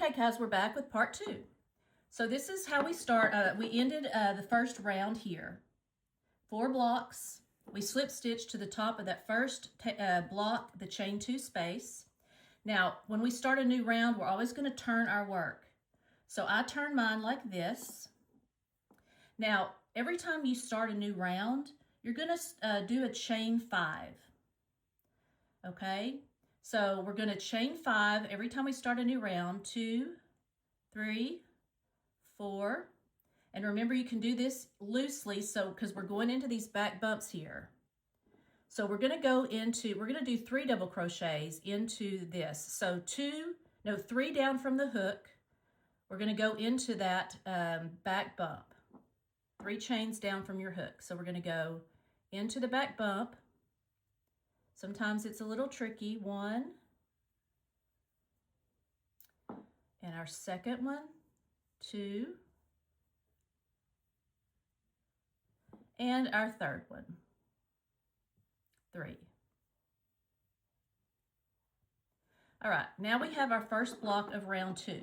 Okay, guys, we're back with part 2. So this is how we start. We ended the first round here. 4 blocks. We slip stitch to the top of that first block, the chain 2 space. Now, when we start a new round, we're always going to turn our work. So I turn mine like this. Now, every time you start a new round, you're going to do a chain 5. Okay? So we're going to chain 5 every time we start a new round. 2, 3, 4. And remember, you can do this loosely, so because we're going into these back bumps here. So we're going to do 3 double crochets into this. So 3 down from the hook. We're going to go into that back bump. 3 chains down from your hook. So we're going to go into the back bump. Sometimes it's a little tricky. 1. And our second one, 2. And our third one, 3. All right, now we have our first block of round 2.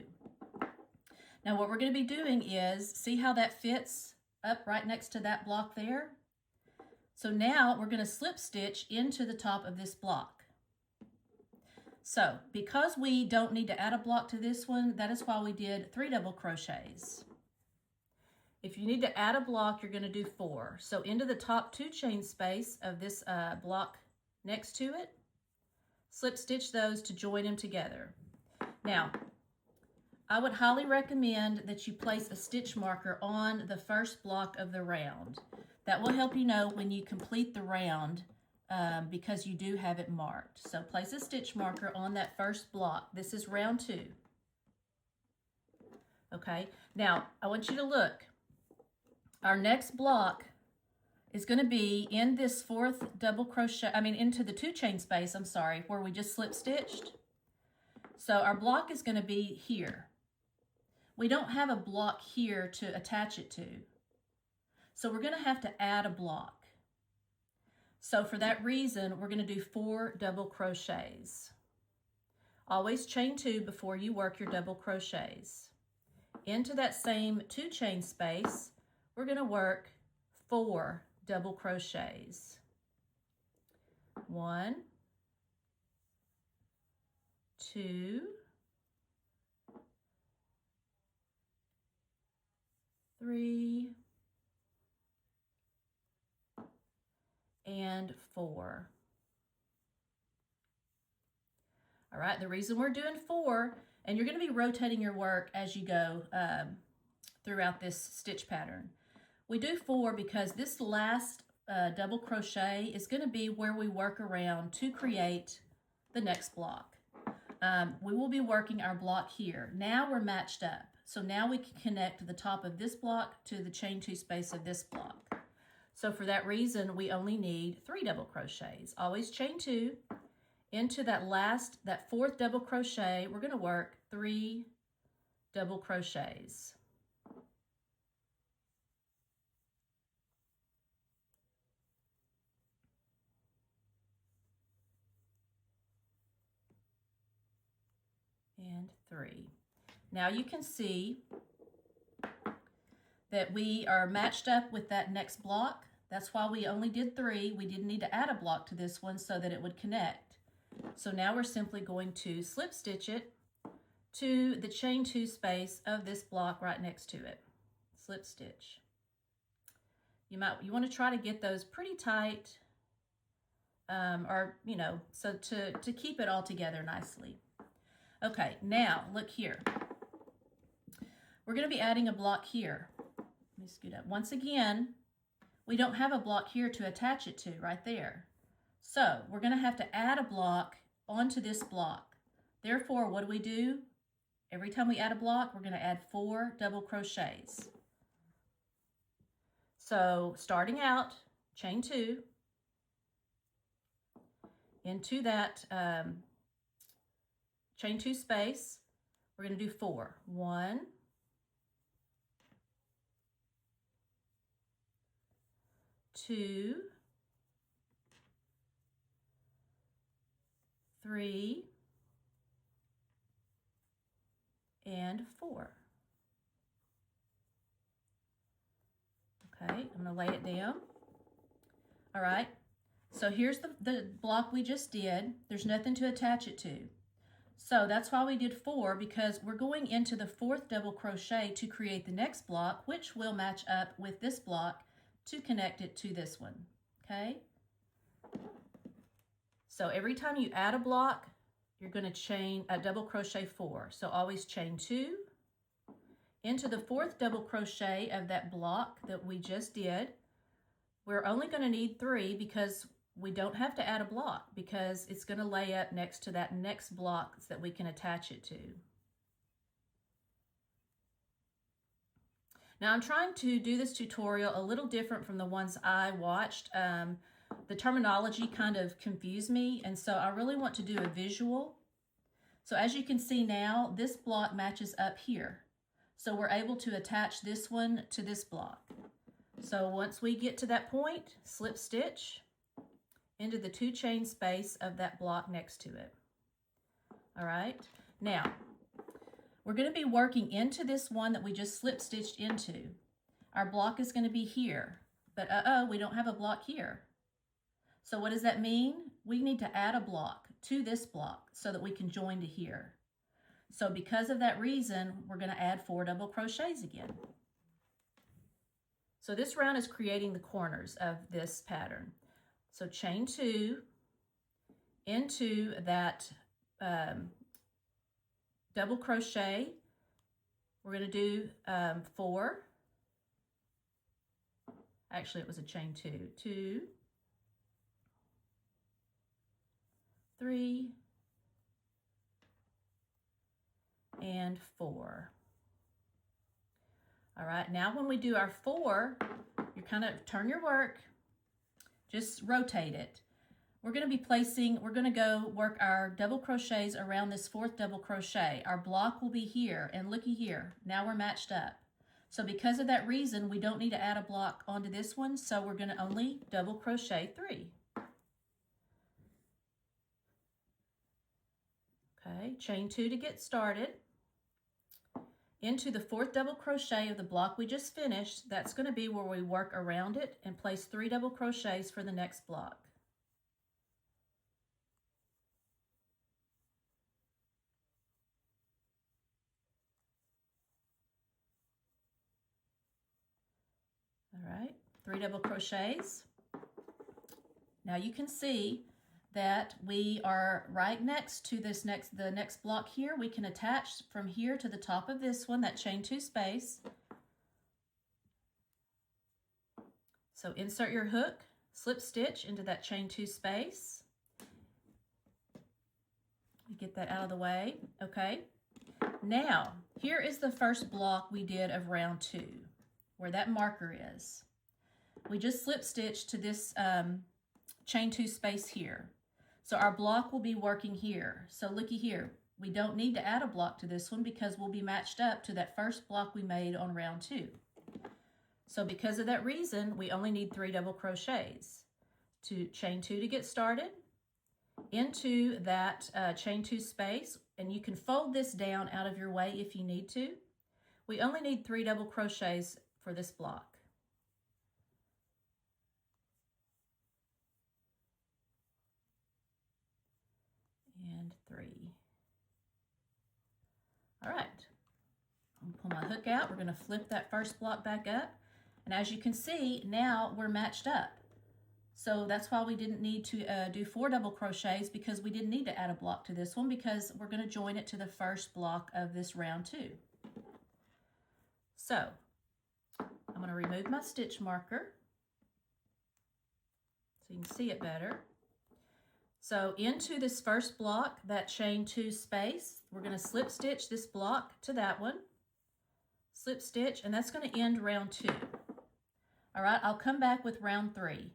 Now what we're going to be doing is, see how that fits up right next to that block there? So now we're going to slip stitch into the top of this block. So because we don't need to add a block to this one, that is why we did 3 double crochets. If you need to add a block, you're going to do 4. So into the top 2 chain space of this block next to it, slip stitch those to join them together. Now, I would highly recommend that you place a stitch marker on the first block of the round. That will help you know when you complete the round because you do have it marked. So place a stitch marker on that first block. This is round 2. Okay, now I want you to look. Our next block is going to be in this 4th double crochet, into the 2 chain space, where we just slip stitched. So our block is going to be here. We don't have a block here to attach it to. So we're going to have to add a block. So for that reason, we're going to do 4 double crochets. Always chain 2 before you work your double crochets. Into that same 2 chain space, we're going to work 4 double crochets. 1, 2, 3, and 4. All right, the reason we're doing 4, and you're going to be rotating your work as you go throughout this stitch pattern. We do 4 because this last double crochet is going to be where we work around to create the next block. We will be working our block here. Now we're matched up. So now we can connect the top of this block to the chain 2 space of this block. So for that reason, we only need 3 double crochets. Always chain 2. Into that 4th double crochet, we're going to work 3 double crochets. And 3. Now you can see that we are matched up with that next block. That's why we only did 3. We didn't need to add a block to this one so that it would connect. So now we're simply going to slip stitch it to the chain 2 space of this block right next to it. Slip stitch. You want to try to get those pretty tight, so to keep it all together nicely. Okay, now look here. We're going to be adding a block here. Let me scoot up. Once again, we don't have a block here to attach it to right there. So we're going to have to add a block onto this block. Therefore, what do? Every time we add a block, we're going to add 4 double crochets. So starting out, chain 2 into that chain 2 space, we're going to do 4. 1, 2, 3, and 4. Okay, I'm going to lay it down. All right, so here's the block we just did. There's nothing to attach it to. So that's why we did 4, because we're going into the 4th double crochet to create the next block, which will match up with this block to connect it to this one, okay? So every time you add a block, you're going to chain a double crochet 4. So always chain 2 into the 4th double crochet of that block that we just did. We're only going to need 3 because we don't have to add a block, because it's going to lay up next to that next block that we can attach it to. Now I'm trying to do this tutorial a little different from the ones I watched. The terminology kind of confused me, and so I really want to do a visual. So as you can see now, this block matches up here. So we're able to attach this one to this block. So once we get to that point, slip stitch into the 2 chain space of that block next to it. All right, now we're going to be working into this one that we just slip stitched into. Our block is going to be here, but we don't have a block here. So what does that mean? We need to add a block to this block so that we can join to here. So because of that reason, we're going to add 4 double crochets again. So this round is creating the corners of this pattern. So chain 2 into that double crochet. We're going to do 4. Actually, it was a chain 2. 2, 3, and 4. All right, now when we do our 4, you kind of turn your work, just rotate it. We're going to go work our double crochets around this 4th double crochet. Our block will be here, and looky here, now we're matched up. So because of that reason, we don't need to add a block onto this one, so we're going to only double crochet 3. Okay, chain 2 to get started. Into the 4th double crochet of the block we just finished. That's going to be where we work around it and place 3 double crochets for the next block. All right, 3 double crochets. Now you can see that we are right next to the next block here. We can attach from here to the top of this one, that chain 2 space. So insert your hook, slip stitch into that chain 2 space. Get that out of the way. Okay. Now, here is the first block we did of round 2, where that marker is. We just slip stitched to this chain 2 space here. So our block will be working here. So looky here, we don't need to add a block to this one because we'll be matched up to that first block we made on round 2. So because of that reason, we only need 3 double crochets. To chain 2 to get started, into that chain 2 space, and you can fold this down out of your way if you need to. We only need 3 double crochets for this block. And 3. All right, I'm gonna pull my hook out. We're gonna flip that first block back up. And as you can see, now we're matched up. So that's why we didn't need to do 4 double crochets, because we didn't need to add a block to this one, because we're gonna join it to the first block of this round 2. So I'm gonna remove my stitch marker so you can see it better. So into this first block, that chain 2 space, we're going to slip stitch this block to that one, slip stitch, and that's going to end round 2. All right, I'll come back with round 3.